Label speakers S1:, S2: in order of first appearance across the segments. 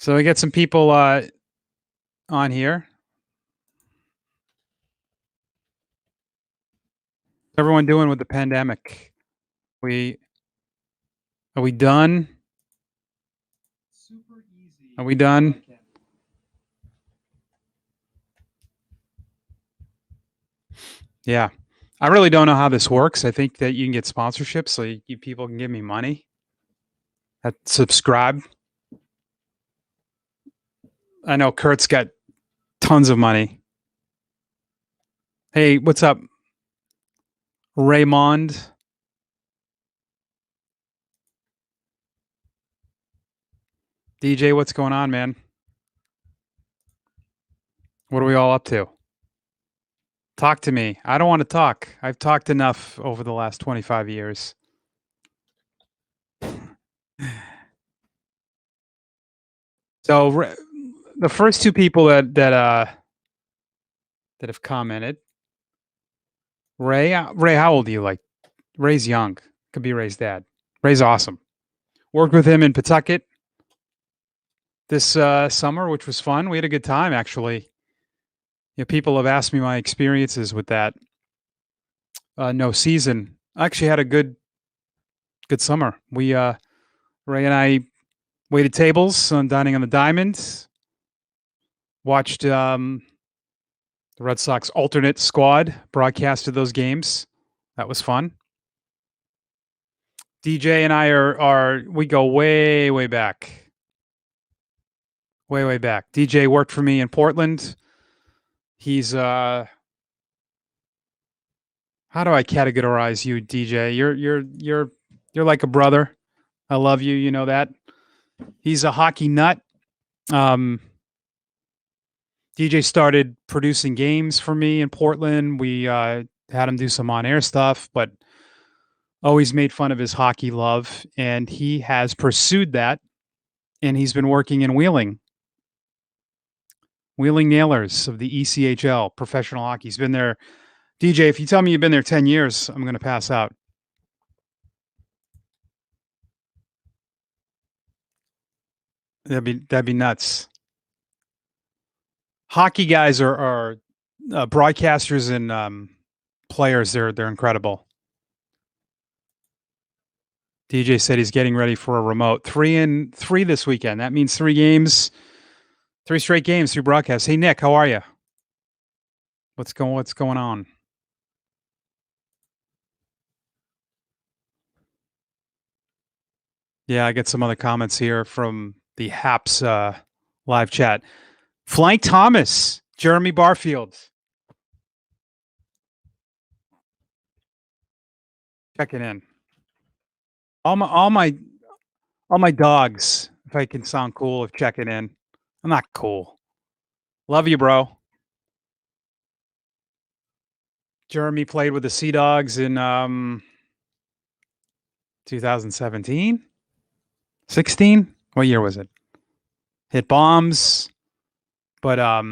S1: So we get some people on here. What's everyone doing with the pandemic? We are we done? Are we done? Yeah. I really don't know how this works. I think that you can get sponsorships, so you people can give me money. Subscribe. I know Kurt's got tons of money. Hey, what's up, Raymond? DJ, what's going on, man? What are we all up to? Talk to me. I don't want to talk. I've talked enough over the last 25 years. So the first two people that have commented, Ray, how old are you? Like, Ray's young. Could be Ray's dad. Ray's awesome. Worked with him in Pawtucket this summer, which was fun. We had a good time, actually. You know, people have asked me my experiences with that no season. I actually had a good summer. We Ray and I waited tables on Dining on the Diamond. Watched the Red Sox alternate squad broadcasted those games. That was fun. DJ and I we go way back. Way back. DJ worked for me in Portland. He's how do I categorize you, DJ? You're like a brother. I love you, you know that. He's a hockey nut. DJ started producing games for me in Portland. We had him do some on-air stuff, but always made fun of his hockey love, and he has pursued that, and he's been working in Wheeling Nailers of the ECHL, professional hockey. He's been there. DJ, if you tell me you've been there 10 years, I'm going to pass out. That'd be nuts. Hockey guys are broadcasters and players. They're incredible. DJ said he's getting ready for a remote 3-3 this weekend. That means 3 games, 3 straight games, 3 broadcasts. Hey Nick, how are you? What's going on? Yeah, I get some other comments here from the Haps live chat. Flank Thomas, Jeremy Barfield. Checking in. All my dogs, if I can sound cool, of checking in. I'm not cool. Love you, bro. Jeremy played with the Sea Dogs in 2017? 16? What year was it? Hit bombs, but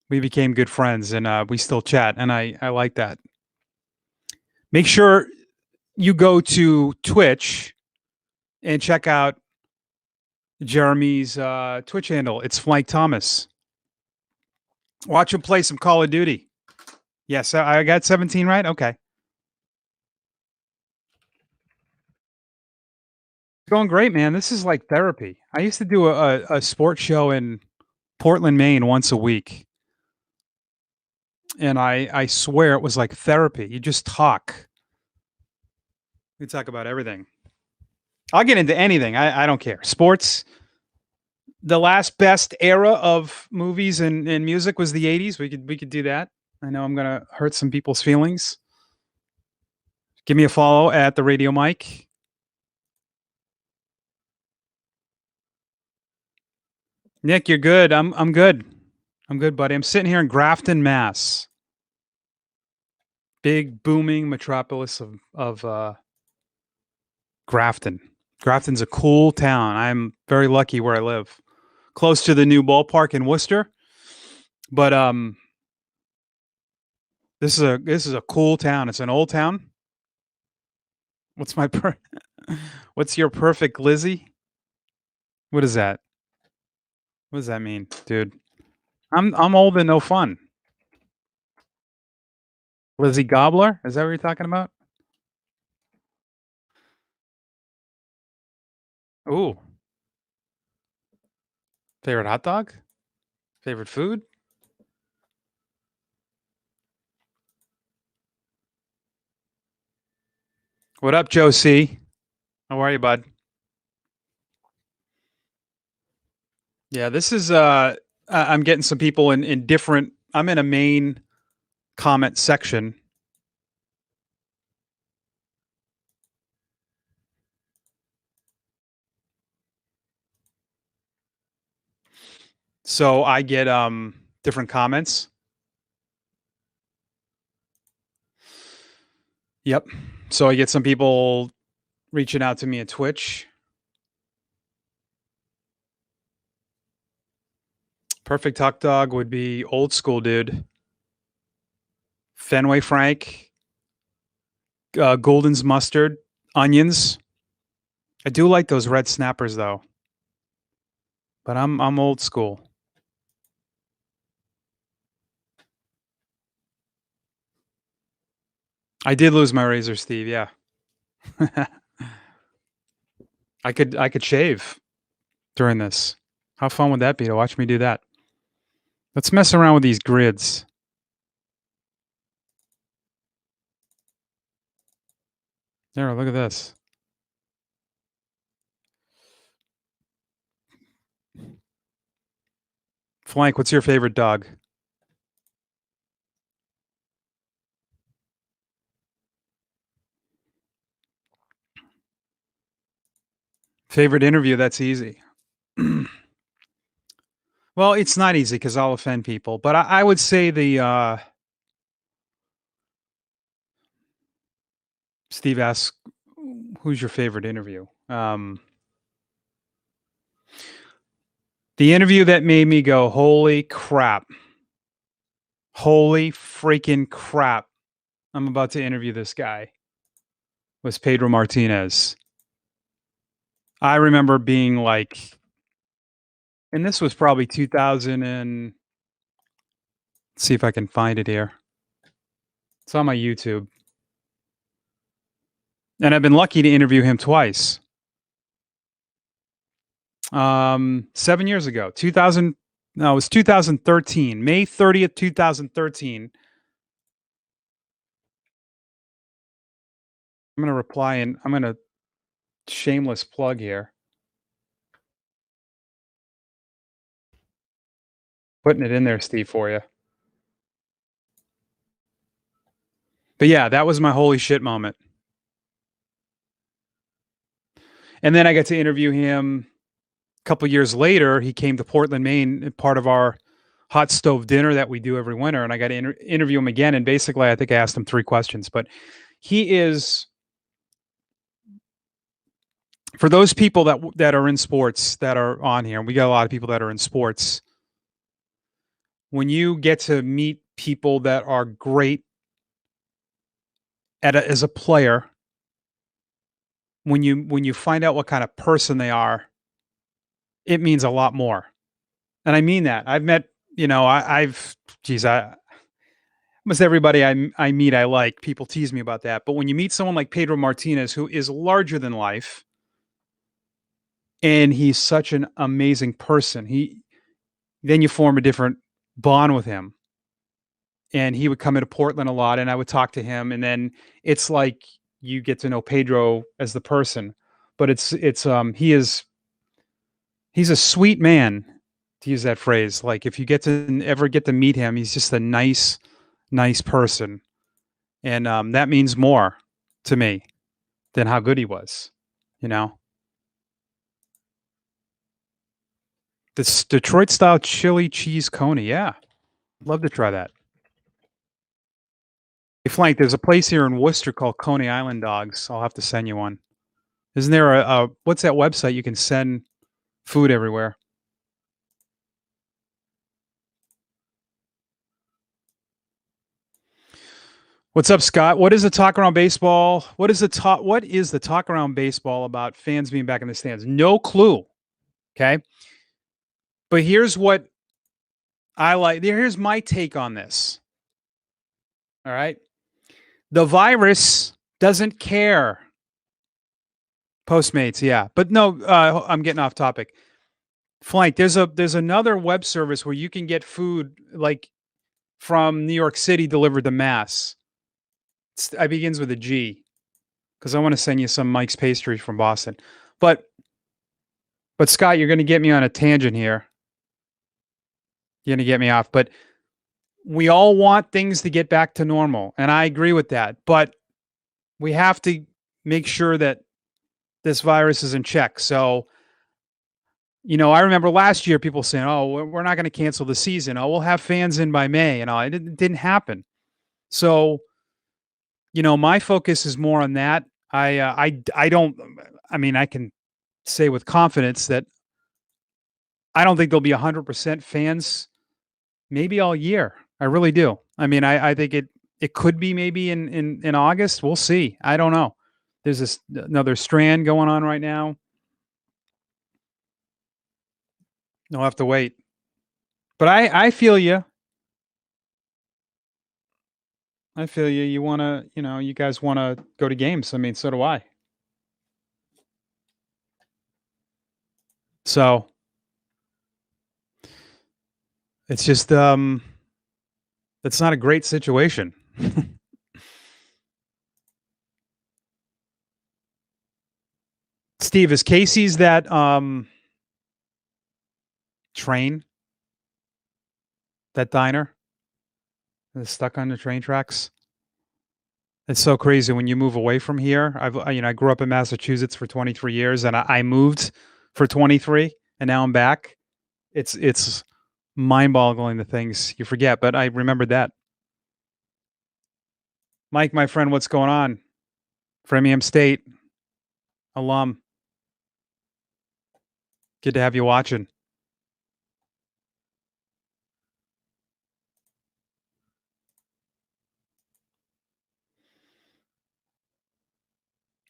S1: we became good friends, and we still chat, and I like that. Make sure you go to Twitch and check out Jeremy's Twitch handle. It's Flank Thomas. Watch him play some Call of Duty. Yes, I got 17 right? Okay. It's going great, man. This is like therapy. I used to do a sports show in Portland, Maine once a week. And I swear it was like therapy. You just talk. We talk about everything. I'll get into anything. I don't care. Sports. The last best era of movies and music was the 80s. We could do that. I know I'm gonna hurt some people's feelings. Give me a follow at the Radio Mike. Nick, you're good. I'm good. I'm good, buddy. I'm sitting here in Grafton, Mass. Big booming metropolis of Grafton. Grafton's a cool town. I'm very lucky where I live. Close to the new ballpark in Worcester. But this is a cool town. It's an old town. What's your perfect Lizzie? What is that? What does that mean, dude? I'm old and no fun. Lizzie Gobbler? Is that what you're talking about? Ooh, favorite hot dog? Favorite food? What up, Joe C? How are you, bud? Yeah, this is I'm getting some people in different I'm in a main comment section. So I get different comments. Yep. So I get some people reaching out to me at Twitch. Perfect hot dog would be old school, dude. Fenway Frank, Golden's mustard, onions. I do like those red snappers though, but I'm old school. I did lose my razor, Steve. Yeah, I could shave during this. How fun would that be to watch me do that? Let's mess around with these grids. There, look at this. Flank, what's your favorite dog? Favorite interview? That's easy. Well, it's not easy because I'll offend people, but I would say the Steve asks, "Who's your favorite interview?" The interview that made me go, "Holy crap! Holy freaking crap! I'm about to interview this guy," was Pedro Martinez. I remember being like, and this was probably 2000 and let's see if I can find it here. It's on my YouTube. And I've been lucky to interview him twice. 7 years ago, 2000. No, it was 2013, May 30th, 2013. I'm gonna reply and I'm gonna shameless plug here. Putting it in there, Steve, for you. But yeah, that was my holy shit moment. And then I got to interview him a couple years later. He came to Portland, Maine, part of our hot stove dinner that we do every winter, and I got to interview him again. And basically, I think I asked him 3 questions. But he is, for those people that are in sports that are on here, and we got a lot of people that are in sports. When you get to meet people that are great as a player, when you find out what kind of person they are, it means a lot more. And I mean that. I've met, I've geez, almost everybody I meet I like. People tease me about that. But when you meet someone like Pedro Martinez, who is larger than life, and he's such an amazing person, then you form a different bond with him. And he would come into Portland a lot, and I would talk to him, and then it's like you get to know Pedro as the person. But he's a sweet man, to use that phrase. Like if you ever get to meet him, he's just a nice person, and that means more to me than how good he was. You know, this Detroit style chili cheese coney. Yeah, love to try that. Hey, Flank, there's a place here in Worcester called Coney Island Dogs. I'll have to send you one. Isn't there a what's that website you can send food everywhere? What's up, Scott? What is the talk around baseball? What is the talk around baseball about fans being back in the stands? No clue. Okay. But here's what I like. Here's my take on this. All right. The virus doesn't care. Postmates, yeah. But no, I'm getting off topic. Flank, there's another web service where you can get food like from New York City delivered to Mass. It begins with a G because I want to send you some Mike's pastry from Boston. But Scott, you're going to get me on a tangent here. You're going to get me off, but we all want things to get back to normal, and I agree with that. But we have to make sure that this virus is in check. So, I remember last year people saying, "Oh, we're not going to cancel the season. Oh, we'll have fans in by May." It didn't happen. So, my focus is more on that. I don't. I mean, I can say with confidence that I don't think there'll be 100% fans maybe all year. I really do. I mean, I think it could be maybe in August. We'll see. I don't know. There's another strand going on right now. We'll have to wait. But I feel you. I feel you. You want to, you guys want to go to games. I mean, so do I. So it's just, it's not a great situation. Steve, is Casey's that train, that diner that's stuck on the train tracks? It's so crazy when you move away from here. I grew up in Massachusetts for 23 years, and I moved for 23, and now I'm back. It's mind-boggling the things you forget, but I remembered that. Mike, my friend, what's going on? Framingham State alum. Good to have you watching.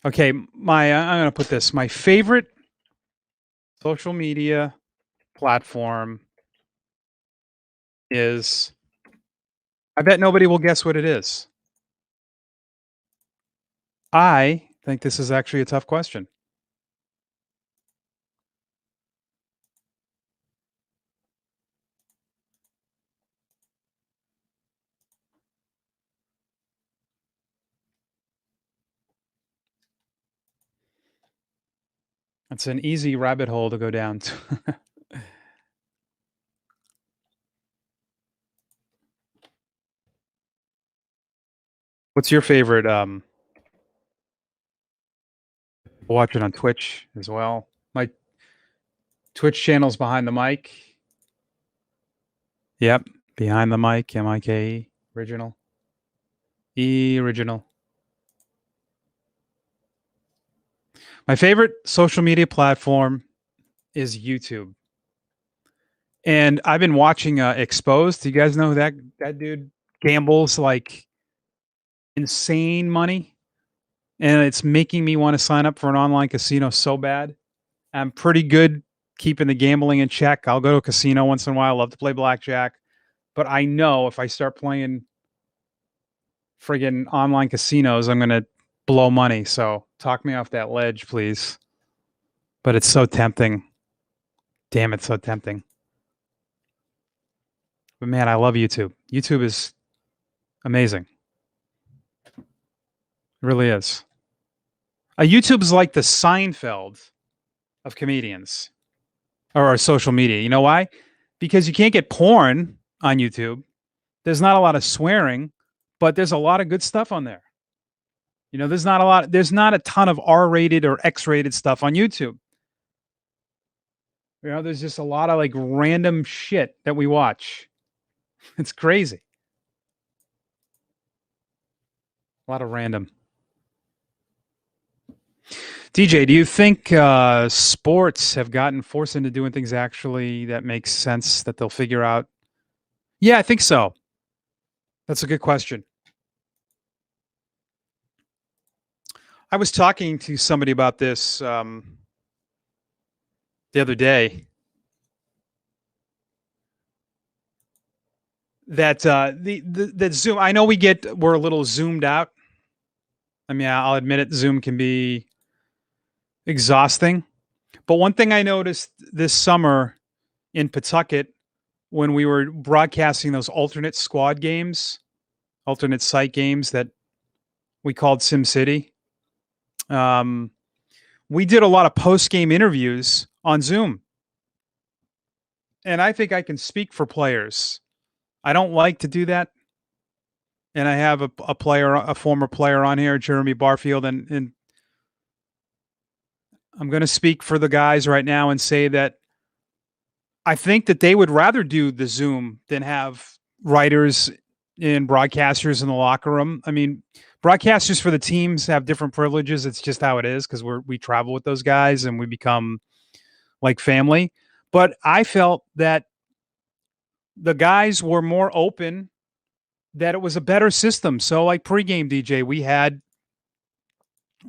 S1: Okay, I'm going to put this. My favorite social media platform is, I bet nobody will guess what it is. I think this is actually a tough question. It's an easy rabbit hole to go down to. What's your favorite? Watch it on Twitch as well. My Twitch channel's Behind the Mic. Yep, Behind the Mic, MIKE, original. Original. My favorite social media platform is YouTube. And I've been watching Exposed. Do you guys know who that dude gambles like insane money? And it's making me want to sign up for an online casino so bad. I'm pretty good keeping the gambling in check. I'll go to a casino once in a while. I love to play blackjack. But I know if I start playing friggin' online casinos, I'm going to blow money. So talk me off that ledge, please. But it's so tempting. Damn, it's so tempting. But man, I love YouTube. YouTube is amazing. It really is. YouTube is like the Seinfeld of comedians or social media. You know why? Because you can't get porn on YouTube. There's not a lot of swearing, but there's a lot of good stuff on there. There's not a ton of R-rated or X-rated stuff on YouTube. There's just a lot of like random shit that we watch. It's crazy. A lot of random. DJ, do you think sports have gotten forced into doing things actually that makes sense that they'll figure out? Yeah, I think so. That's a good question. I was talking to somebody about this the other day. that that Zoom. I know we're a little zoomed out. I mean, I'll admit it. Zoom can be exhausting. But one thing I noticed this summer in Pawtucket when we were broadcasting those alternate squad games, alternate site games that we called SimCity, um, we did a lot of post game interviews on Zoom. And I think I can speak for players. I don't like to do that. And I have a former player on here, Jeremy Barfield, and I'm going to speak for the guys right now and say that I think that they would rather do the Zoom than have writers and broadcasters in the locker room. I mean, broadcasters for the teams have different privileges. It's just how it is because we travel with those guys and we become like family. But I felt that the guys were more open, that it was a better system. So like pregame DJ, we had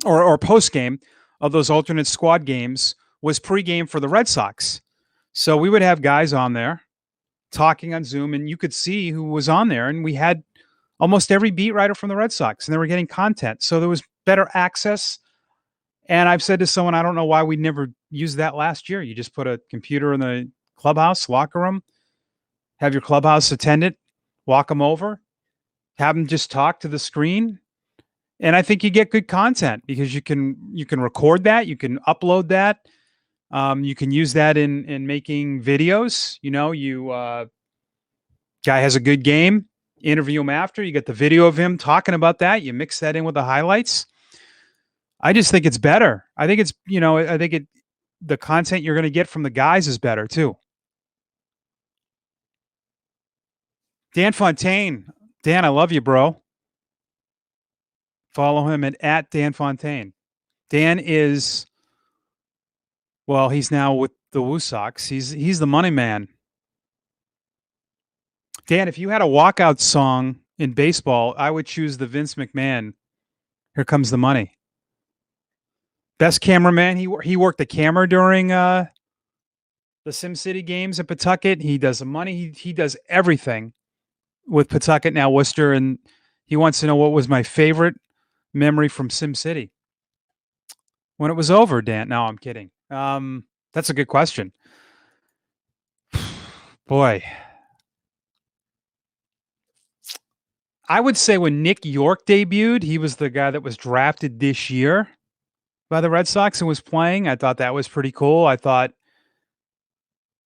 S1: or postgame of those alternate squad games was pregame for the Red Sox. So we would have guys on there talking on Zoom, and you could see who was on there. And we had almost every beat writer from the Red Sox, and they were getting content. So there was better access. And I've said to someone, I don't know why we never used that last year. You just put a computer in the clubhouse, locker room, have your clubhouse attendant walk them over, have them just talk to the screen. And I think you get good content because you can record that, you can upload that. You can use that in making videos. You know, guy has a good game, interview him after. You get the video of him talking about that. You mix that in with the highlights. I just think it's better. I think it's, the content you're going to get from the guys is better too. Dan Fontaine. Dan, I love you, bro. Follow him at Dan Fontaine. Dan is, well, he's now with the Woo Sox. He's the money man. Dan, if you had a walkout song in baseball, I would choose the Vince McMahon, Here Comes the Money. Best cameraman. He worked the camera during the SimCity games at Pawtucket. He does the money. He does everything with Pawtucket, now Worcester, and he wants to know what was my favorite memory from SimCity. When it was over, Dan. No, I'm kidding. That's a good question. Boy. I would say when Nick York debuted, he was the guy that was drafted this year by the Red Sox and was playing. I thought that was pretty cool. I thought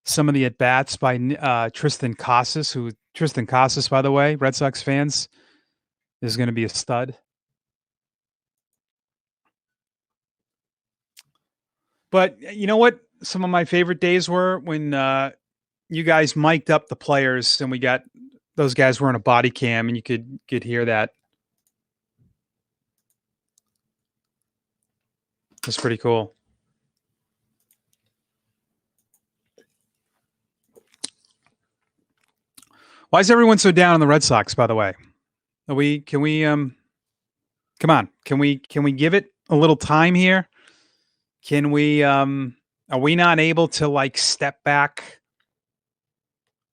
S1: some of the at-bats by Triston Casas, by the way, Red Sox fans, is going to be a stud. But you know what? Some of my favorite days were when you guys mic'd up the players and we got those guys wearing a body cam and you could hear that. That's pretty cool. Why is everyone so down on the Red Sox, by the way? Come on. Can we give it a little time here? Can we are we not able to like step back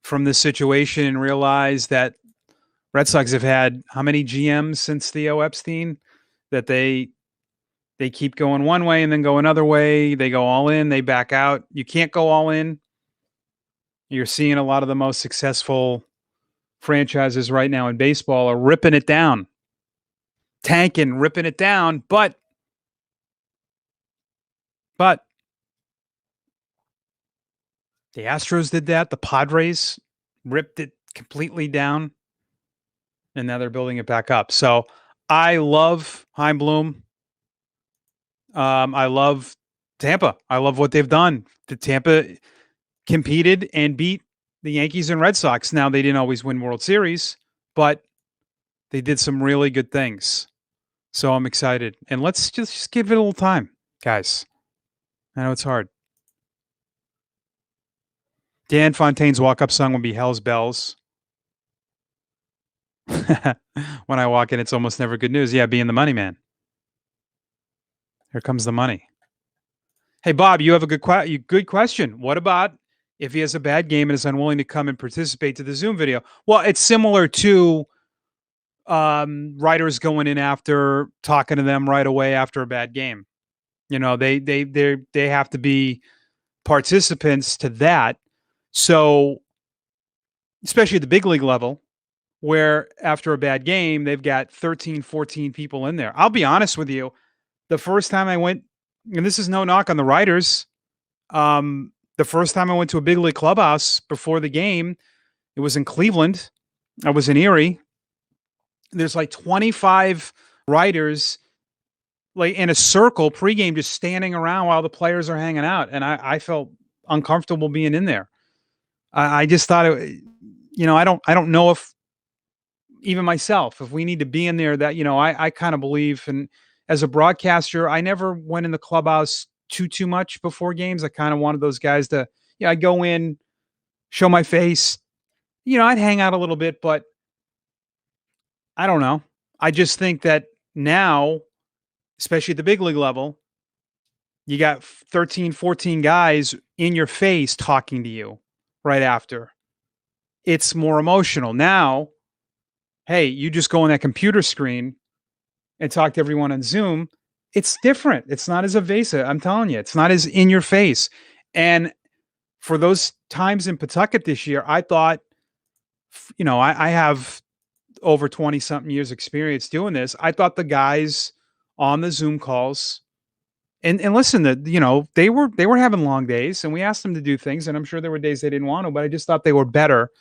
S1: from this situation and realize that Red Sox have had how many GMs since Theo Epstein, that they keep going one way and then go another way. They go all in, they back out. You can't go all in. You're seeing a lot of the most successful franchises right now in baseball are ripping it down, tanking, ripping it down. But the Astros did that. The Padres ripped it completely down, and now they're building it back up. So I love Chaim Bloom. I love Tampa. I love what they've done. The Tampa competed and beat the Yankees and Red Sox. Now, they didn't always win World Series, but they did some really good things. So I'm excited. And let's just give it a little time, guys. I know it's hard. Dan Fontaine's walk-up song would be Hell's Bells. When I walk in, it's almost never good news. Yeah, being the money man. Here comes the money. Hey, Bob, you have a good question. What about if he has a bad game and is unwilling to come and participate to the Zoom video. Well, it's similar to writers going in after talking to them right away after a bad game. You know, they have to be participants to that. So, especially at the big league level, where after a bad game, they've got 13, 14 people in there. I'll be honest with you. The first time I went, and this is no knock on the writers, the first time I went to a big league clubhouse before the game, it was in Cleveland. I was in Erie. There's like 25 writers like in a circle pregame, just standing around while the players are hanging out. And I felt uncomfortable being in there. I just thought, I don't know if even myself, if we need to be in there, that, I kind of believe. And as a broadcaster, I never went in the clubhouse too much before games. I kind of wanted those guys to, I go in, show my face, I'd hang out a little bit, but I don't know. I just think that now, especially at the big league level, you got 13, 14 guys in your face talking to you right after. It's more emotional. Now, hey, you just go on that computer screen and talk to everyone on Zoom. It's different. It's not as evasive. I'm telling you, it's not as in your face. And for those times in Pawtucket this year, I thought, I have over 20 something years experience doing this. I thought the guys on the Zoom calls and listen, they were having long days, and we asked them to do things, and I'm sure there were days they didn't want to, but I just thought they were better.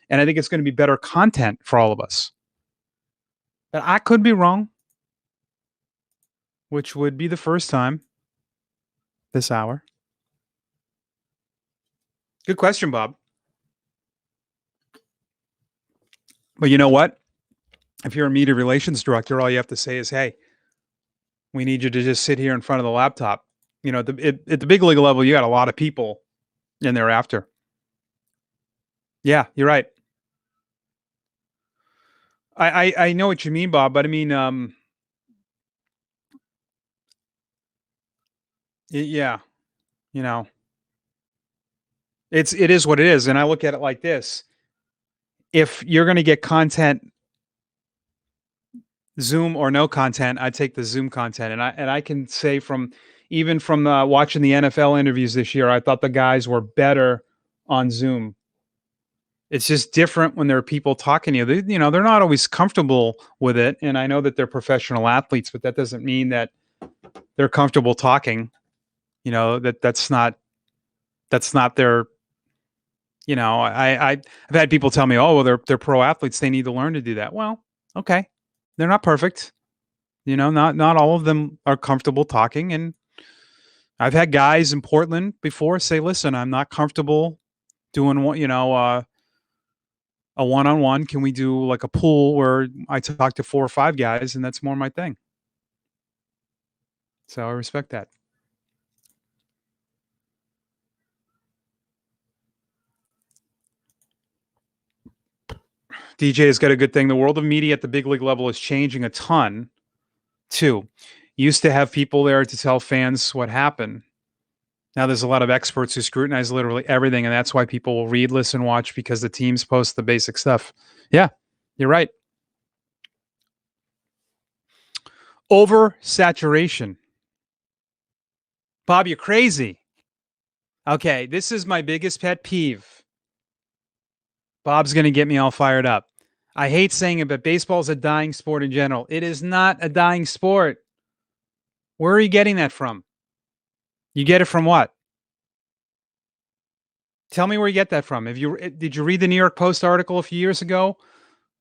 S1: And I think it's going to be better content for all of us. But I could be wrong, which would be the first time this hour. Good question, Bob. But you know what? If you're a media relations director, all you have to say is, hey, we need you to just sit here in front of the laptop. At the big league level, you got a lot of people in there after. Yeah, you're right. I know what you mean, Bob, but I mean, yeah, it is what it is. And I look at it like this. If you're going to get content, Zoom or no content, I take the Zoom content. And I can say from watching the NFL interviews this year, I thought the guys were better on Zoom. It's just different when there are people talking to you. They're not always comfortable with it. And I know that they're professional athletes, but that doesn't mean that they're comfortable talking. That's not their, I've had people tell me, oh, well, they're pro athletes. They need to learn to do that. Well, okay. They're not perfect. Not all of them are comfortable talking. And I've had guys in Portland before say, listen, I'm not comfortable doing what, a one-on-one. Can we do like a pool where I talk to 4 or 5 guys, and that's more my thing. So I respect that. DJ has got a good thing. The world of media at the big league level is changing a ton, too. Used to have people there to tell fans what happened. Now there's a lot of experts who scrutinize literally everything, and that's why people will read, listen, watch, because the teams post the basic stuff. Yeah, you're right. Oversaturation. Bob, you're crazy. Okay, this is my biggest pet peeve. Bob's going to get me all fired up. I hate saying it, but baseball's a dying sport in general. It is not a dying sport. Where are you getting that from? You get it from what? Tell me where you get that from. Did you read the New York Post article a few years ago?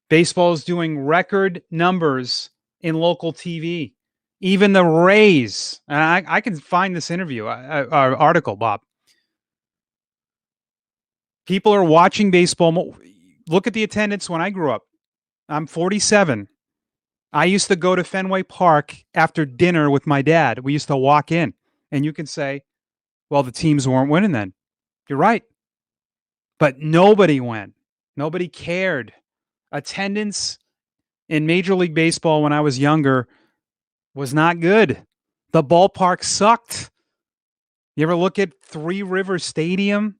S1: Baseball is doing record numbers in local TV. Even the Rays. And I can find this article, Bob. People are watching baseball. Look at the attendance when I grew up. I'm 47. I used to go to Fenway Park after dinner with my dad. We used to walk in. And you can say, well, the teams weren't winning then. You're right. But nobody went. Nobody cared. Attendance in Major League Baseball when I was younger was not good. The ballpark sucked. You ever look at Three River Stadium?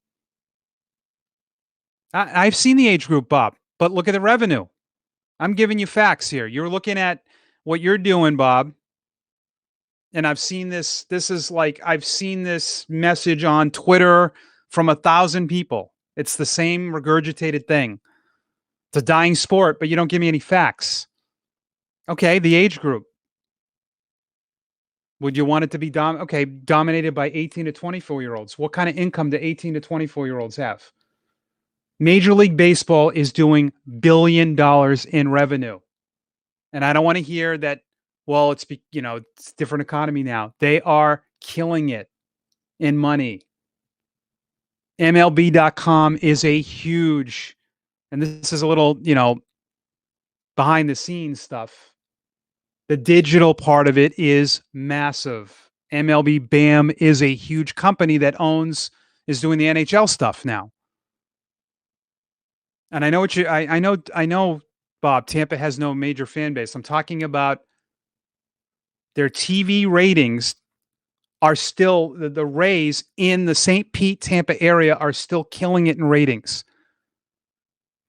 S1: I've seen the age group, Bob, but look at the revenue. I'm giving you facts here. You're looking at what you're doing, Bob, and I've seen this. This is like I've seen this message on Twitter from 1,000 people. It's the same regurgitated thing. It's a dying sport, but you don't give me any facts. Okay, the age group. Would you want it to be dominated by 18 to 24-year-olds? What kind of income do 18 to 24-year-olds have? Major League Baseball is doing $1 billion in revenue. And I don't want to hear that, well, it's it's a different economy now. They are killing it in money. MLB.com is a huge, and this is a little, behind the scenes stuff. The digital part of it is massive. MLB BAM is a huge company that is doing the NHL stuff now. And I know I know, Bob, Tampa has no major fan base. I'm talking about their TV ratings are still the Rays in the St. Pete, Tampa area are still killing it in ratings.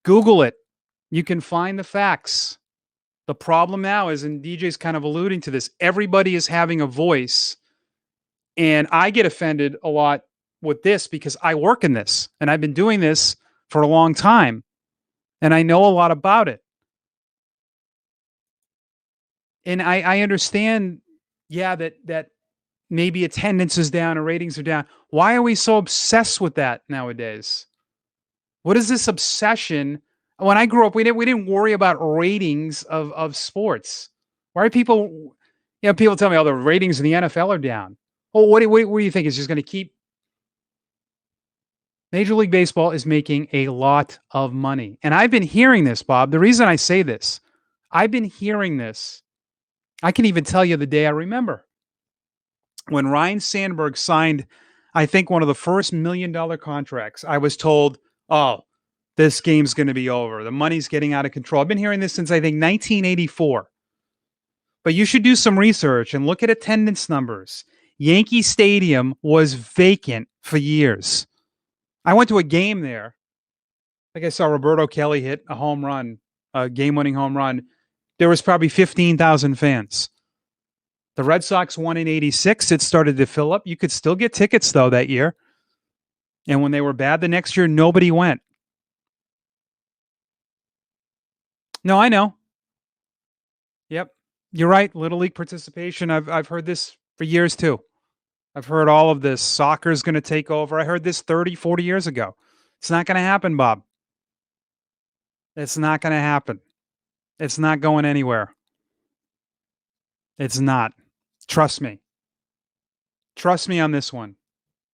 S1: Google it. You can find the facts. The problem now is, and DJ's kind of alluding to this, everybody is having a voice. And I get offended a lot with this because I work in this and I've been doing this for a long time and I know a lot about it. And I understand, yeah, that maybe attendance is down or ratings are down. Why are we so obsessed with that nowadays? What is this obsession? When I grew up, we didn't worry about ratings of sports. Why are people, people tell me, oh, the ratings in the NFL are down. Well, what do you think? Is just going to keep? Major League Baseball is making a lot of money. And I've been hearing this, Bob. The reason I say this, I've been hearing this. I can even tell you the day I remember. When Ryan Sandberg signed, I think, one of the first $1 million contracts, I was told, oh, this game's going to be over. The money's getting out of control. I've been hearing this since, I think, 1984. But you should do some research and look at attendance numbers. Yankee Stadium was vacant for years. I went to a game there. I think I saw Roberto Kelly hit a home run, a game-winning home run. There was probably 15,000 fans. The Red Sox won in 86. It started to fill up. You could still get tickets, though, that year. And when they were bad the next year, nobody went. No, I know. Yep. You're right. Little League participation. I've heard this for years, too. I've heard all of this. Soccer's going to take over. I heard this 30, 40 years ago. It's not going to happen, Bob. It's not going to happen. It's not going anywhere. It's not. Trust me. Trust me on this one.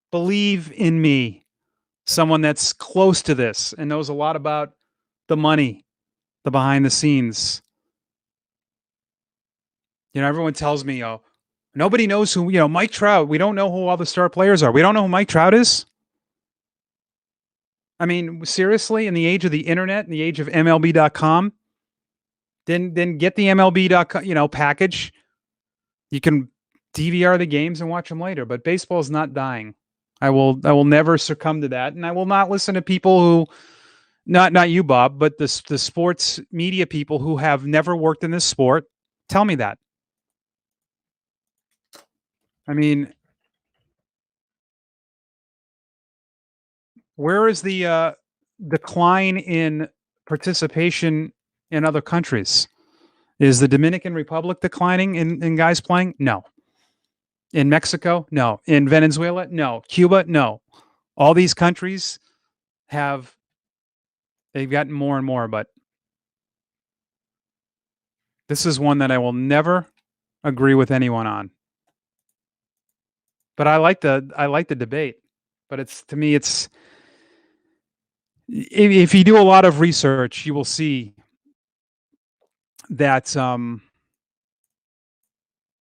S1: Believe in me. Someone that's close to this and knows a lot about the money, the behind the scenes. Everyone tells me, oh, nobody knows who, Mike Trout. We don't know who all the star players are. We don't know who Mike Trout is. I mean, seriously, in the age of the internet, in the age of MLB.com, then get the MLB.com, package. You can DVR the games and watch them later, but baseball is not dying. I will never succumb to that, and I will not listen to people who, not you, Bob, but the sports media people who have never worked in this sport. Tell me that. I mean, where is the decline in participation in other countries? Is the Dominican Republic declining in guys playing? No. In Mexico? No. In Venezuela? No. Cuba? No. All these countries they've gotten more and more, but this is one that I will never agree with anyone on. But I like the debate. But to me, if you do a lot of research, you will see that trying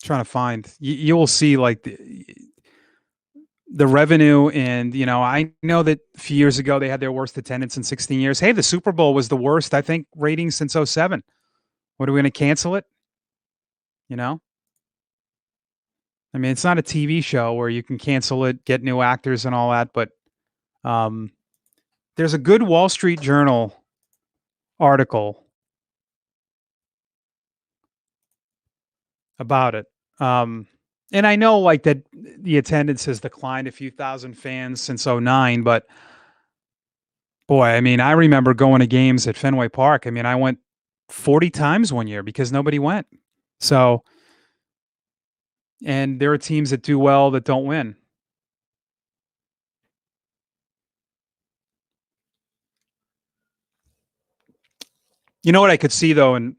S1: to find you will see like the revenue, and I know that a few years ago they had their worst attendance in 16 years. Hey, the Super Bowl was the worst, I think, ratings since 2007. What, are we going to cancel it? I mean, it's not a TV show where you can cancel it, get new actors and all that, but There's a good Wall Street Journal article about it. And I know like that the attendance has declined a few thousand fans since '09, but boy, I mean, I remember going to games at Fenway Park. I mean, I went 40 times one year because nobody went. So, and there are teams that do well that don't win. You know what I could see though in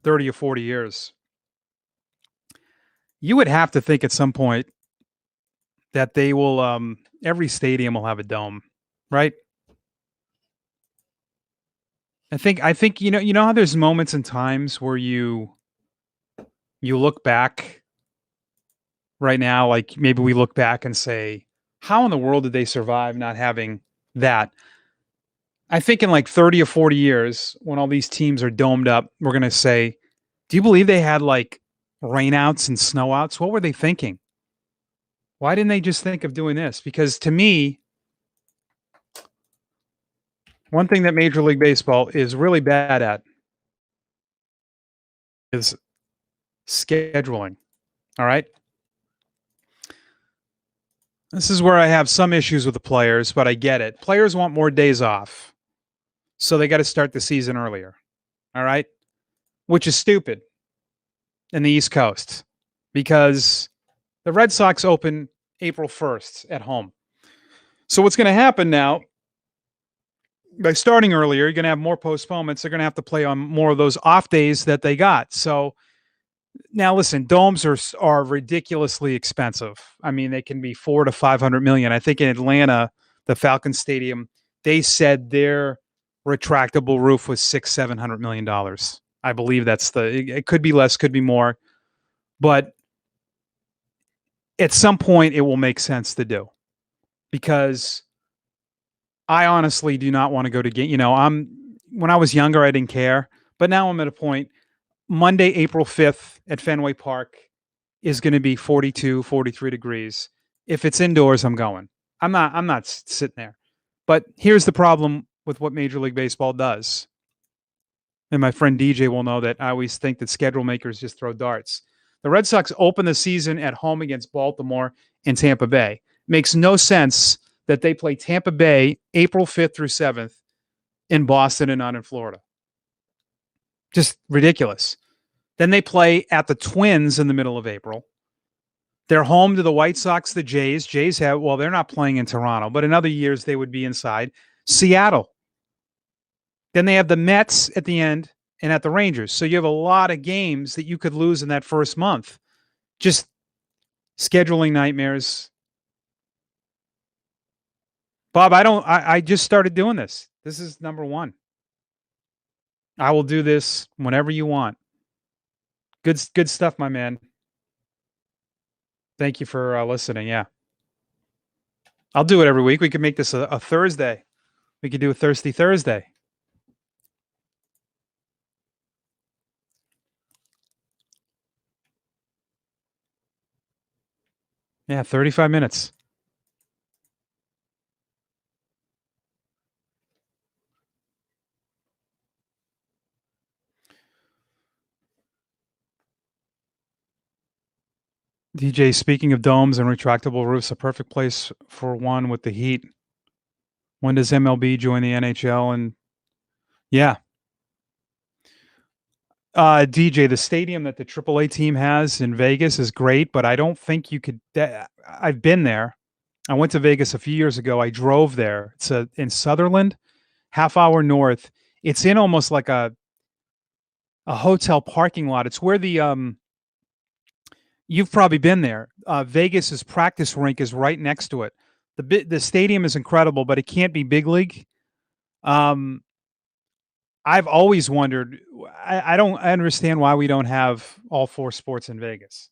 S1: 30 or 40 years? You would have to think at some point that they will every stadium will have a dome, right? I think you know how there's moments and times where you look back right now, like maybe we look back and say, how in the world did they survive not having that? I think in like 30 or 40 years, when all these teams are domed up, we're going to say, do you believe they had like rainouts and snowouts? What were they thinking? Why didn't they just think of doing this? Because to me, one thing that Major League Baseball is really bad at is scheduling. All right. This is where I have some issues with the players, but I get it. Players want more days off. So they got to start the season earlier. All right. Which is stupid in the East Coast because the Red Sox open April 1st at home. So what's going to happen now, by starting earlier, you're going to have more postponements. They're going to have to play on more of those off days that they got. So now listen, domes are ridiculously expensive. I mean, they can be 400 to 500 million. I think in Atlanta, the Falcon Stadium, they said their retractable roof was $600-700 million. I believe it could be less, could be more, but at some point it will make sense to do because I honestly do not want to go to game. When I was younger, I didn't care, but now I'm at a point. Monday, April 5th at Fenway Park is going to be 42, 43 degrees. If it's indoors, I'm going. I'm not sitting there. But here's the problem with what Major League Baseball does. And my friend DJ will know that I always think that schedule makers just throw darts. The Red Sox open the season at home against Baltimore and Tampa Bay. Makes no sense that they play Tampa Bay April 5th through 7th in Boston and not in Florida. Just ridiculous. Then they play at the Twins in the middle of April. They're home to the White Sox, the Jays. They're not playing in Toronto, but in other years they would be inside. Seattle. Then they have the Mets at the end and at the Rangers. So you have a lot of games that you could lose in that first month. Just scheduling nightmares. Bob, I just started doing this. This is number one. I will do this whenever you want. Good stuff, my man. Thank you for listening. Yeah. I'll do it every week. We could make this a Thursday. We could do a Thirsty Thursday. Yeah, 35 minutes. DJ, speaking of domes and retractable roofs, a perfect place for one with the Heat. When does MLB join the NHL? And yeah. DJ, the stadium that the AAA team has in Vegas is great, but I don't think you could. I've been there. I went to Vegas a few years ago. I drove there. It's in Sutherland, half hour north. It's in almost like a hotel parking lot. It's where the you've probably been there. Vegas's practice rink is right next to it. The stadium is incredible, but it can't be big league. I've always wondered. I don't understand why we don't have all four sports in Vegas.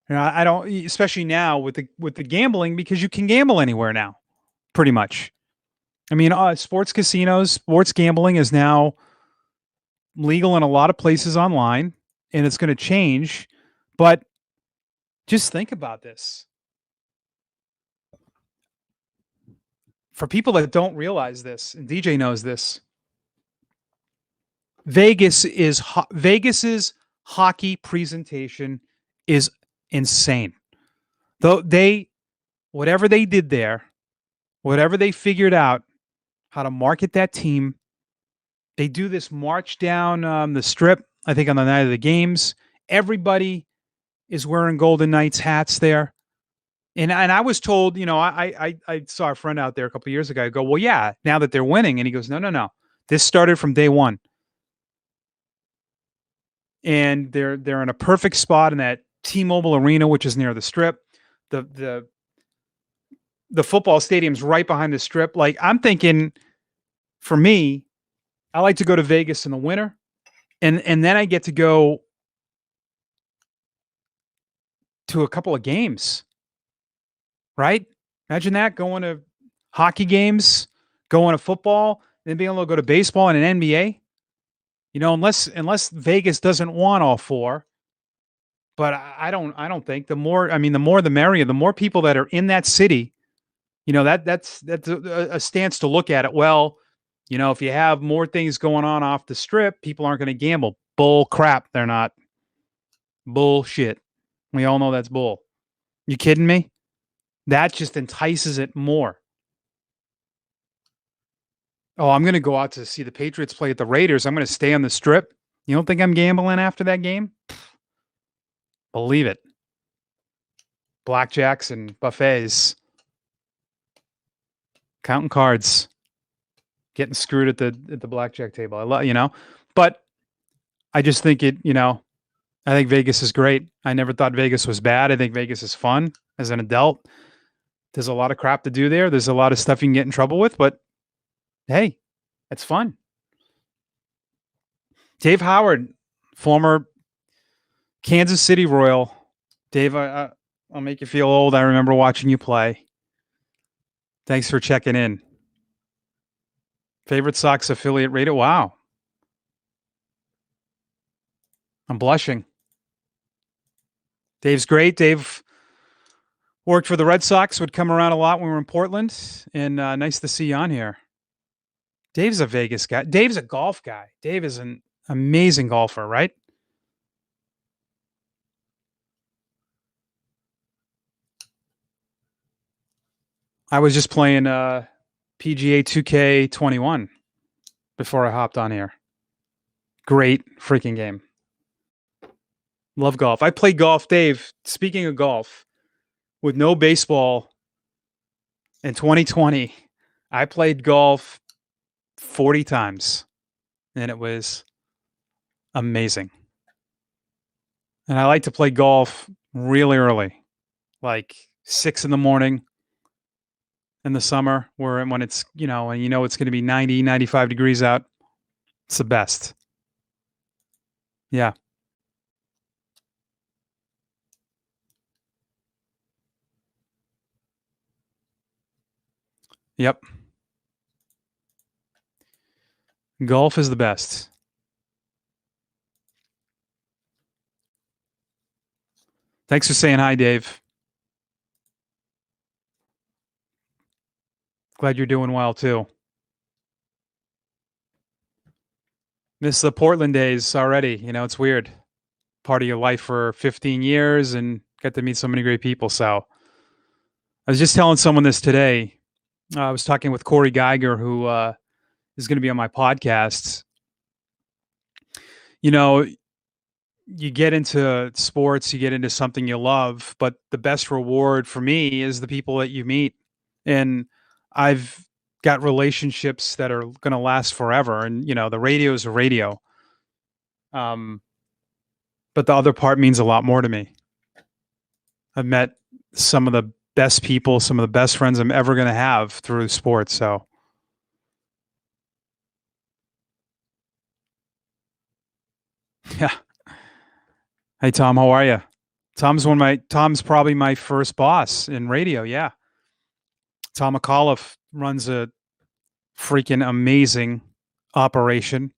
S1: I don't, especially now with the gambling, because you can gamble anywhere now, pretty much. I mean, sports casinos, sports gambling is now legal in a lot of places online, and it's going to change. But just think about this. for people that don't realize this, and DJ knows this, Vegas's hockey presentation is insane. Though whatever they did there, whatever they figured out how to market that team, they do this march down the strip, I think on the night of the games. Everybody is wearing Golden Knights hats there. And I was told, I saw a friend out there a couple of years ago. I go, well, yeah, now that they're winning. And he goes, no. This started from day one. And they're in a perfect spot in that T-Mobile Arena, which is near the strip. The football stadium's right behind the strip. Like, I'm thinking, for me, I like to go to Vegas in the winter, and then I get to go to a couple of games. Right? Imagine that, going to hockey games, going to football, then being able to go to baseball and an NBA. Unless Vegas doesn't want all four. But I don't think the more the merrier. The more people that are in that city, that's a stance to look at it. Well, if you have more things going on off the strip, people aren't going to gamble. Bull crap. They're not. Bullshit. We all know that's bull. You kidding me? That just entices it more. Oh, I'm going to go out to see the Patriots play at the Raiders. I'm going to stay on the strip. You don't think I'm gambling after that game? Believe it. Blackjacks and buffets. Counting cards. Getting screwed at the blackjack table. I love, but I just think I think Vegas is great. I never thought Vegas was bad. I think Vegas is fun as an adult. There's a lot of crap to do there. There's a lot of stuff you can get in trouble with, but hey, it's fun. Dave Howard, former Kansas City Royal. Dave, I'll make you feel old. I remember watching you play. Thanks for checking in. Favorite Sox affiliate rated? Wow. I'm blushing. Dave's great. Dave worked for the Red Sox, would come around a lot when we were in Portland, and nice to see you on here. Dave's a Vegas guy. Dave's a golf guy. Dave is an amazing golfer, right? I was just playing PGA 2K21 before I hopped on here. Great freaking game. Love golf. I played golf, Dave. Speaking of golf, with no baseball in 2020, I played golf 40 times, and it was amazing. And I like to play golf really early, like 6 a.m. in the summer, when it's, and it's going to be 90, 95 degrees out. It's the best. Yeah. Yep. Golf is the best. Thanks for saying hi, Dave. Glad you're doing well, too. Miss the Portland days already. It's weird. Part of your life for 15 years and got to meet so many great people. So I was just telling someone this today. I was talking with Corey Geiger, who is going to be on my podcast. You get into sports, you get into something you love, but the best reward for me is the people that you meet. And I've got relationships that are going to last forever. And, the radio is a radio. But the other part means a lot more to me. I've met some of the best people, some of the best friends I'm ever going to have through sports. So yeah. Hey, Tom, how are you? Tom's probably my first boss in radio. Yeah. Tom McAuliffe runs a freaking amazing operation.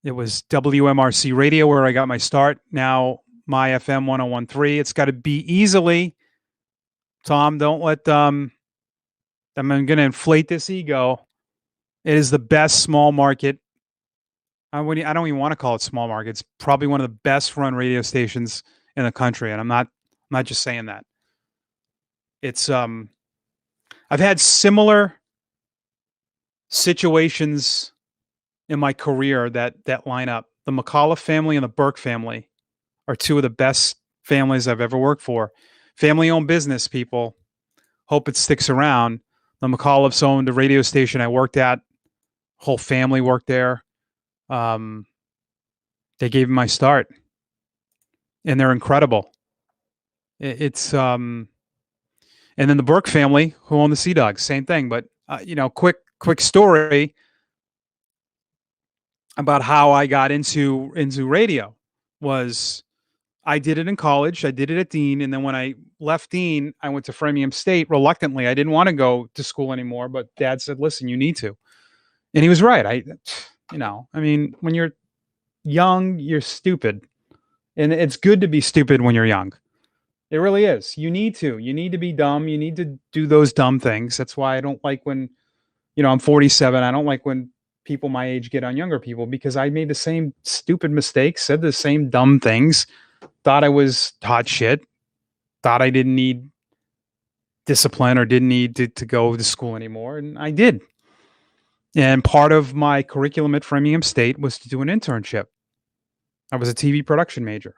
S1: It was WMRC radio where I got my start. Now my FM 1013. It's got to be easily. Tom, don't let I'm going to inflate this ego. It is the best small market. I don't even want to call it small market. It's probably one of the best run radio stations in the country, and I'm not just saying that. It's I've had similar situations in my career that line up. The McAuliffe family and the Burke family are two of the best families I've ever worked for. Family-owned business, people. Hope it sticks around. The McAuliffes owned a radio station I worked at. Whole family worked there. They gave me my start, and they're incredible. It's and then the Burke family, who own the Sea Dogs, same thing. But quick story about how I got into radio was I did it in college. I did it at Dean, and then when I left Dean, I went to Framingham State reluctantly. I didn't want to go to school anymore, but Dad said, "Listen, you need to," and he was right. I mean, when you're young, you're stupid, and it's good to be stupid when you're young. It really is. You need to. You need to be dumb. You need to do those dumb things. That's why I don't like when, I'm 47. I don't like when people my age get on younger people because I made the same stupid mistakes, said the same dumb things, thought I was hot shit, thought I didn't need discipline or didn't need to go to school anymore. And I did. And part of my curriculum at Framingham State was to do an internship. I was a TV production major.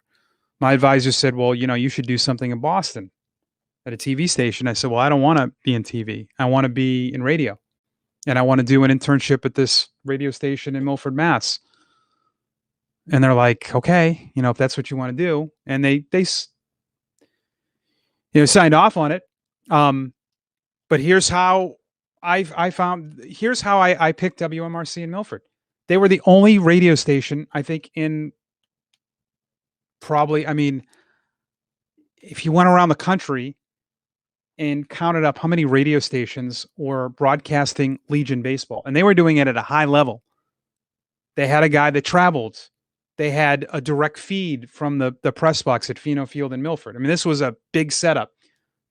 S1: My advisor said, well, you should do something in Boston at a TV station. I said, well, I don't want to be in TV. I want to be in radio. And I want to do an internship at this radio station in Milford, Mass. And they're like, okay, if that's what you want to do. And they signed off on it. But here's how here's how I picked WMRC in Milford. They were the only radio station, I think, in probably, if you went around the country and counted up how many radio stations were broadcasting Legion baseball, and they were doing it at a high level. They had a guy that traveled. They had a direct feed from the press box at Pheno Field in Milford. This was a big setup.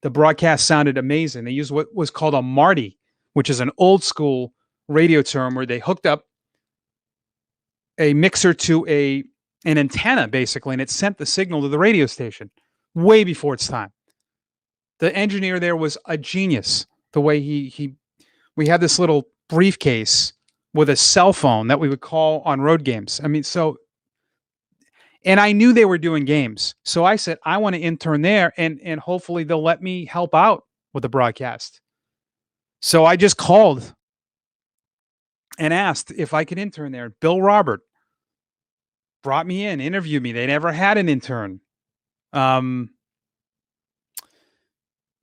S1: The broadcast sounded amazing. They used what was called a Marty, which is an old school radio term where they hooked up a mixer to an antenna, basically, and it sent the signal to the radio station way before its time. The engineer there was a genius. The way we had this little briefcase with a cell phone that we would call on road games. And I knew they were doing games. So I said, I want to intern there and hopefully they'll let me help out with the broadcast. So I just called and asked if I could intern there. Bill Robert brought me in, interviewed me. They never had an intern. And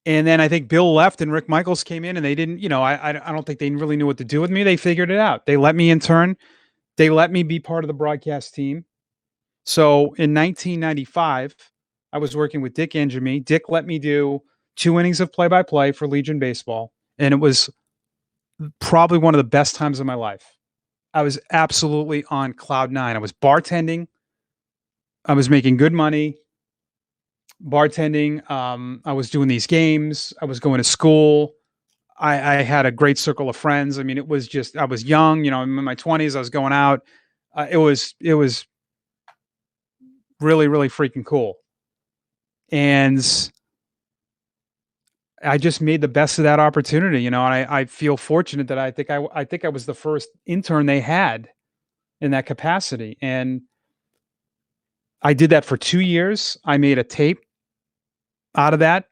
S1: then I think Bill left and Rick Michaels came in and they didn't, I don't think they really knew what to do with me. They figured it out. They let me intern. They let me be part of the broadcast team. So in 1995, I was working with Dick Engemy. Dick let me do 2 innings of play-by-play for Legion Baseball. And it was probably one of the best times of my life. I was absolutely on cloud nine. I was bartending. I was making good money. Bartending. I was doing these games. I was going to school. I had a great circle of friends. It was just, I was young, I'm in my 20s. I was going out. It was really, really freaking cool. And I just made the best of that opportunity, and I feel fortunate that I think I was the first intern they had in that capacity. And I did that for 2 years. I made a tape out of that.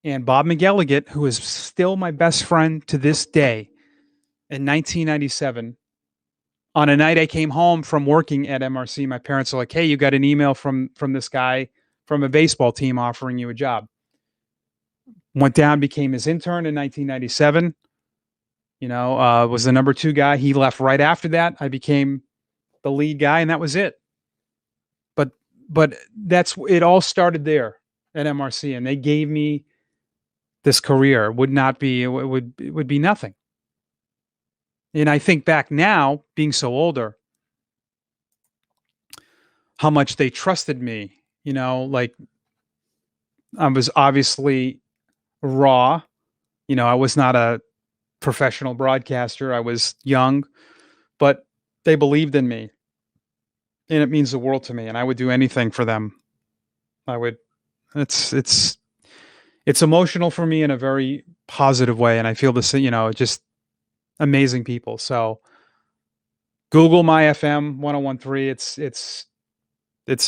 S1: And Bob McElligott, who is still my best friend to this day, in 1997, on a night I came home from working at MRC, my parents were like, hey, you got an email from this guy from a baseball team offering you a job. Went down, became his intern in 1997. Was the number 2 guy. He left right after that. I became the lead guy, and that was it. But it all started there at MRC, and they gave me this career. It would be nothing. And I think back now, being so older, how much they trusted me. Like I was obviously raw. I was not a professional broadcaster. I was young, but they believed in me, and it means the world to me, and I would do anything for them. I would it's emotional for me in a very positive way, and I feel this, just amazing people. So Google my FM 1013. It's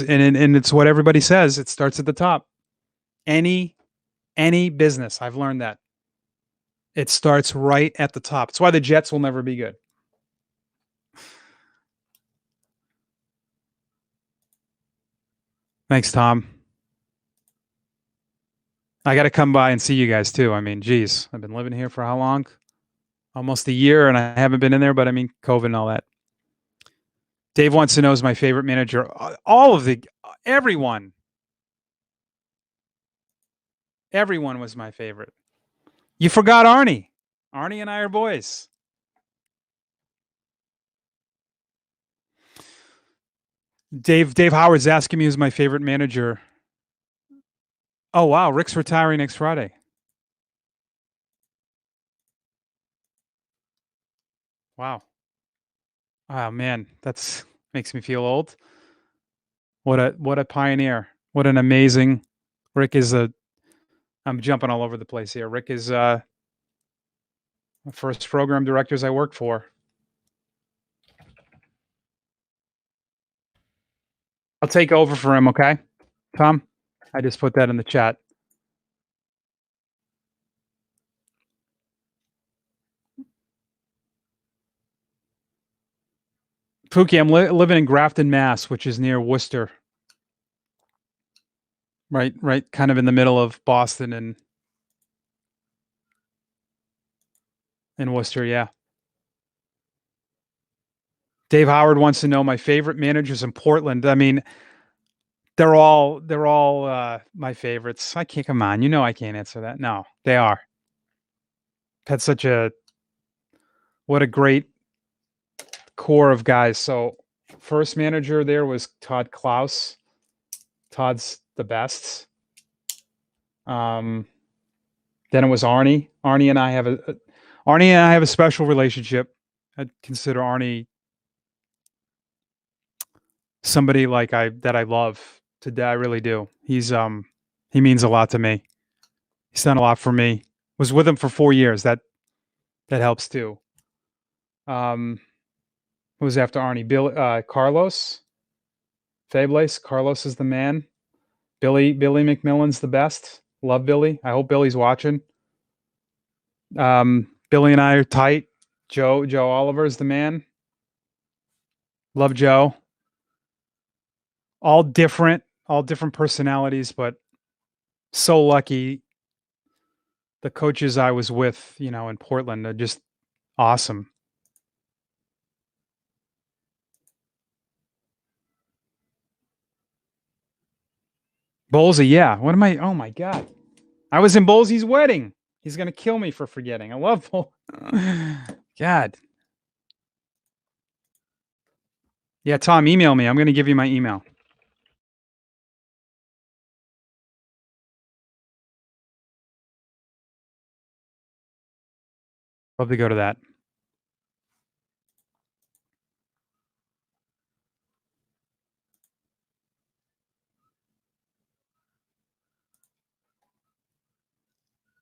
S1: and it's what everybody says. It starts at the top. Any business, I've learned that. It starts right at the top. It's why the Jets will never be good. Thanks, Tom. I got to come by and see you guys too. I mean, geez, I've been living here for how long? Almost a year, and I haven't been in there, but I mean, COVID and all that. Dave wants to know is my favorite manager. All of everyone. Everyone was my favorite. You forgot Arnie. Arnie and I are boys. Dave Howard's asking me who's my favorite manager. Oh wow, Rick's retiring next Friday. Wow. Oh man, that's makes me feel old. What a pioneer. What an amazing Rick is I'm jumping all over the place here. Rick is the first program directors I worked for. I'll take over for him, okay? Tom, I just put that in the chat. Pookie, I'm living in Grafton, Mass, which is near Worcester. Right, kind of in the middle of Boston and Worcester, yeah. Dave Howard wants to know my favorite managers in Portland. I mean, they're all my favorites. I can't. Come on, I can't answer that. No, they are. Had what a great core of guys. So, first manager there was Todd Klaus. Todd's the best. Then it was Arnie. Arnie and I have a special relationship. I'd consider Arnie somebody that I love today. I really do. He means a lot to me. He's done a lot for me. Was with him for 4 years. That helps too. Who was after Arnie? Carlos Fables. Carlos is the man. Billy McMillan's the best. Love Billy. I hope Billy's watching. Billy and I are tight. Joe Oliver is the man. Love Joe. All different personalities, but so lucky. The coaches I was with, in Portland are just awesome. Bowlesy, yeah. What am I? Oh my God. I was in Bowlesy's wedding. He's going to kill me for forgetting. I love Bowl. God. Yeah, Tom, email me. I'm going to give you my email. Love to go to that.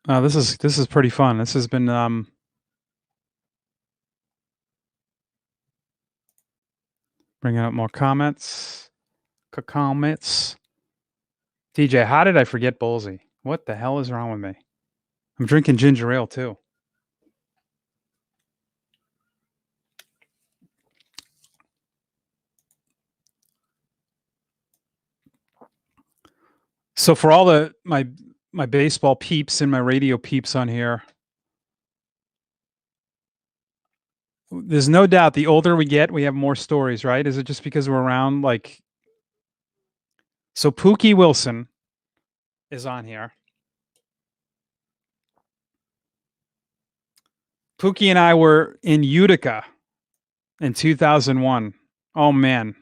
S1: This is pretty fun. This has been bringing up more comments. TJ, how did I forget Bowlesy? What the hell is wrong with me? I'm drinking ginger ale too. So for all my baseball peeps and my radio peeps on here, there's no doubt the older we get, we have more stories, right? Is it just because we're around so Pookie Wilson is on here. Pookie and I were in Utica in 2001. Oh man.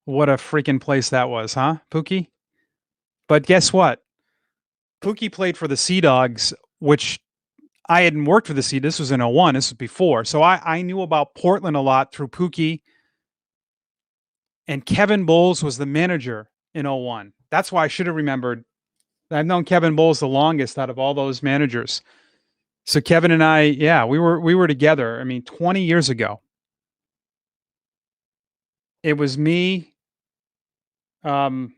S1: What a freaking place that was, huh, Pookie? But guess what? Pookie played for the Sea Dogs which I hadn't worked for the city. This was in 01. This was before. So I knew about Portland a lot through Pookie. And Kevin Bowles was the manager in 01. That's why I should have remembered. I've known Kevin Bowles the longest out of all those managers. So Kevin and I, yeah, we were together. I mean, 20 years ago. It was me, Bowlesy,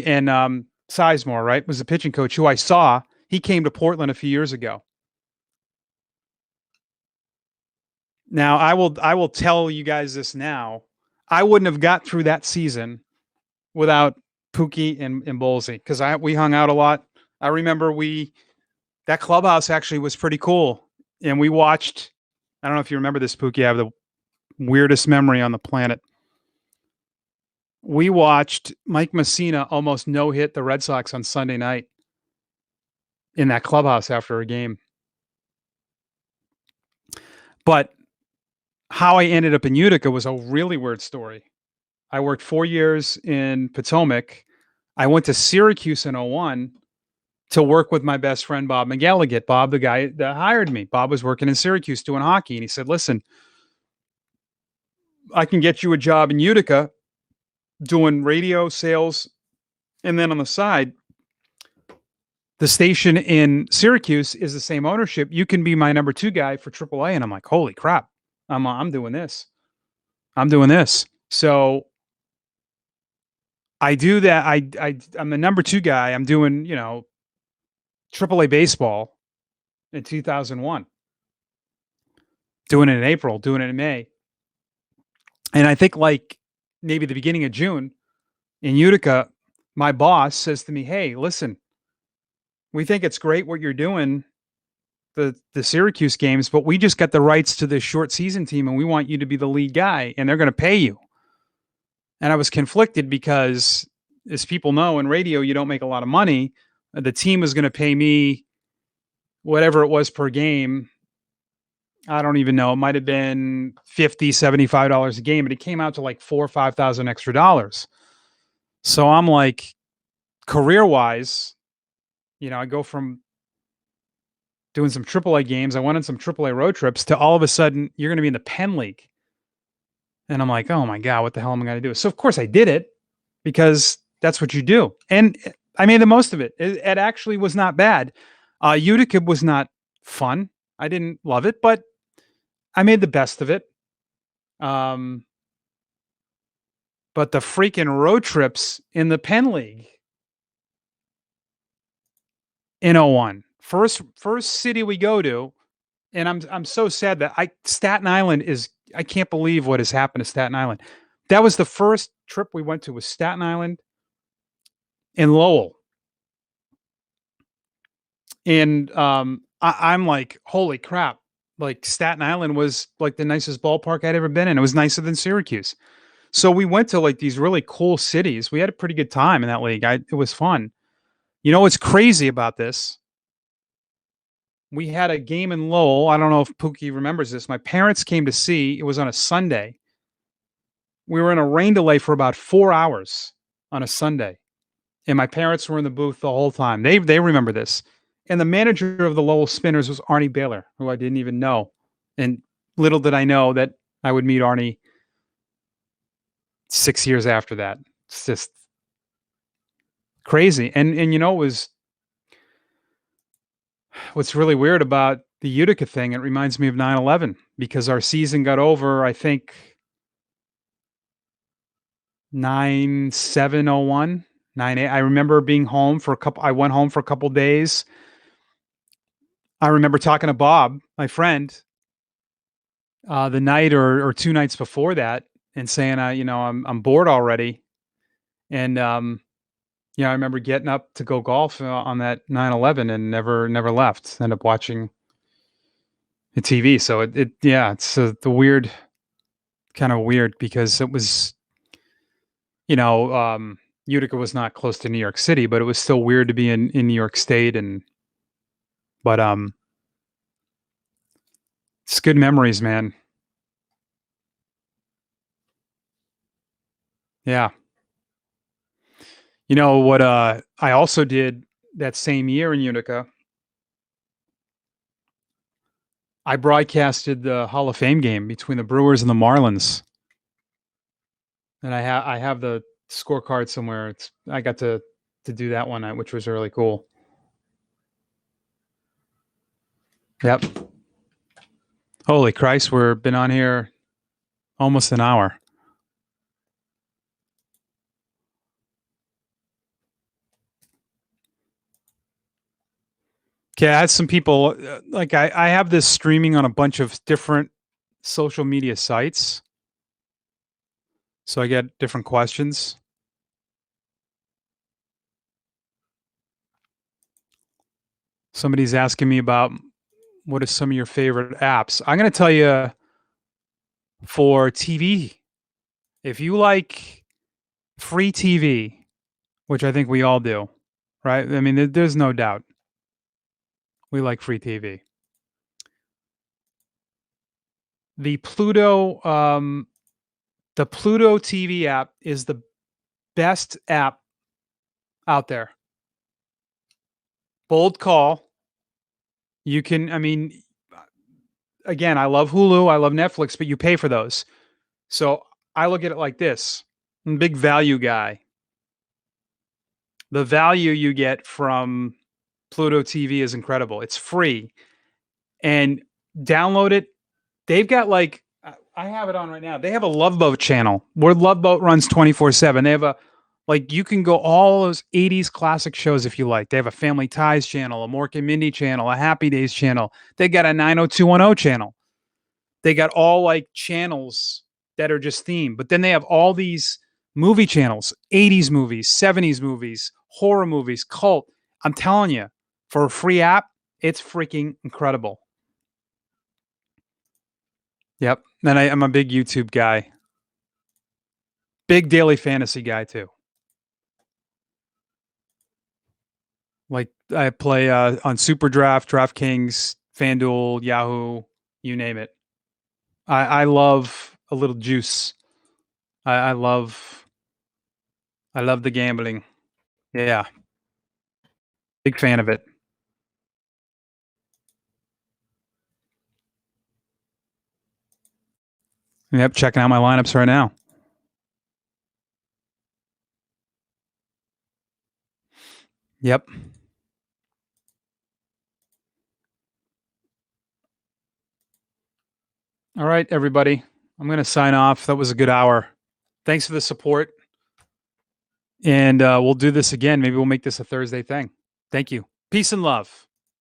S1: and Sizemore, right? Was the pitching coach who I saw. He came to Portland a few years ago. Now, I will tell you guys this now. I wouldn't have got through that season without Pookie and Bowlesy, because we hung out a lot. I remember that clubhouse actually was pretty cool. And we watched, I don't know if you remember this, Pookie, I have the weirdest memory on the planet. We watched Mike Messina almost no-hit the Red Sox on Sunday night in that clubhouse after a game. But how I ended up in Utica was a really weird story. I worked 4 years in Potomac. I went to Syracuse in 01 to work with my best friend, Bob McGilligan. Bob, the guy that hired me. Bob was working in Syracuse doing hockey. And he said, listen, I can get you a job in Utica doing radio sales. And then on the side, the station in Syracuse is the same ownership. You can be my number 2 guy for AAA. And I'm like, holy crap. I'm doing this. I'm doing this. So I do that. I'm the number 2 guy. I'm doing, AAA baseball in 2001. Doing it in April, doing it in May. And I think like maybe the beginning of June in Utica, my boss says to me, hey, listen, we think it's great what you're doing, the Syracuse games, but we just got the rights to this short season team and we want you to be the lead guy and they're going to pay you. And I was conflicted because, as people know, in radio, you don't make a lot of money. The team was going to pay me whatever it was per game. I don't even know. It might have been $50, $75 a game, but it came out to like $4,000 or $5,000 extra dollars. So I'm like, career-wise, I go from doing some AAA games. I went on some AAA road trips to all of a sudden you're going to be in the Penn League. And I'm like, oh my God, what the hell am I going to do? So of course I did it because that's what you do. And I made the most of it. It actually was not bad. Utica was not fun. I didn't love it, but I made the best of it. But the freaking road trips in the Penn League in 01, first city we go to, and I'm so sad that Staten Island is, I can't believe what has happened to Staten Island. That was the first trip we went to, was Staten Island and Lowell. And I'm like, holy crap. Like Staten Island was like the nicest ballpark I'd ever been in. It was nicer than Syracuse. So we went to like these really cool cities. We had a pretty good time in that league. It was fun. You know what's crazy about this? We had a game in Lowell. I don't know if Pookie remembers this. My parents came to see. It was on a Sunday. We were in a rain delay for about 4 hours on a Sunday. And my parents were in the booth the whole time. They remember this. And the manager of the Lowell Spinners was Arnie Baylor, who I didn't even know. And little did I know that I would meet Arnie 6 years after that. It's just crazy. And it was, what's really weird about the Utica thing, it reminds me of 9/11 because our season got over, I think, 9/7/01, 9/8. I remember being home for I went home for a couple days. I remember talking to Bob, my friend, the night or 2 nights before that, and saying, I'm bored already. And I remember getting up to go golf on that 9/11 and never left. Ended up watching the TV. So it's the weird, kind of weird, because it was, Utica was not close to New York City, but it was still weird to be in New York State. But it's good memories, man. Yeah. You know what, I also did that same year in Utica I broadcasted the Hall of Fame game between the Brewers and the Marlins, and I have the scorecard somewhere. I got to do that one, which was really cool. Yep. Holy Christ, we've been on here almost an hour. Okay, I had some people like I have this streaming on a bunch of different social media sites, so I get different questions. Somebody's asking me about what are some of your favorite apps. I'm going to tell you for TV, if you like free TV, which I think we all do, right? I mean, there's no doubt we like free TV. The Pluto TV app is the best app out there. Bold call. You can, I mean, again, I love Hulu, I love Netflix, but you pay for those. So I look at it like this. I'm a big value guy. The value you get from Pluto TV is incredible. It's free. And download it. They've got like, I have it on right now. They have a Love Boat channel where Love Boat runs 24/7. They have a, like, you can go all those 80s classic shows if you like. They have a Family Ties channel, a Mork and Mindy channel, a Happy Days channel. They got a 90210 channel. They got all like channels that are just themed. But then they have all these movie channels, 80s movies, 70s movies, horror movies, cult. I'm telling you, for a free app, it's freaking incredible. Yep. And I'm a big YouTube guy. Big daily fantasy guy too. Like I play on Super Draft, DraftKings, FanDuel, Yahoo, you name it. I love a little juice. I love the gambling. Yeah. Big fan of it. Yep, checking out my lineups right now. Yep. All right, everybody. I'm going to sign off. That was a good hour. Thanks for the support. And we'll do this again. Maybe we'll make this a Thursday thing. Thank you. Peace and love.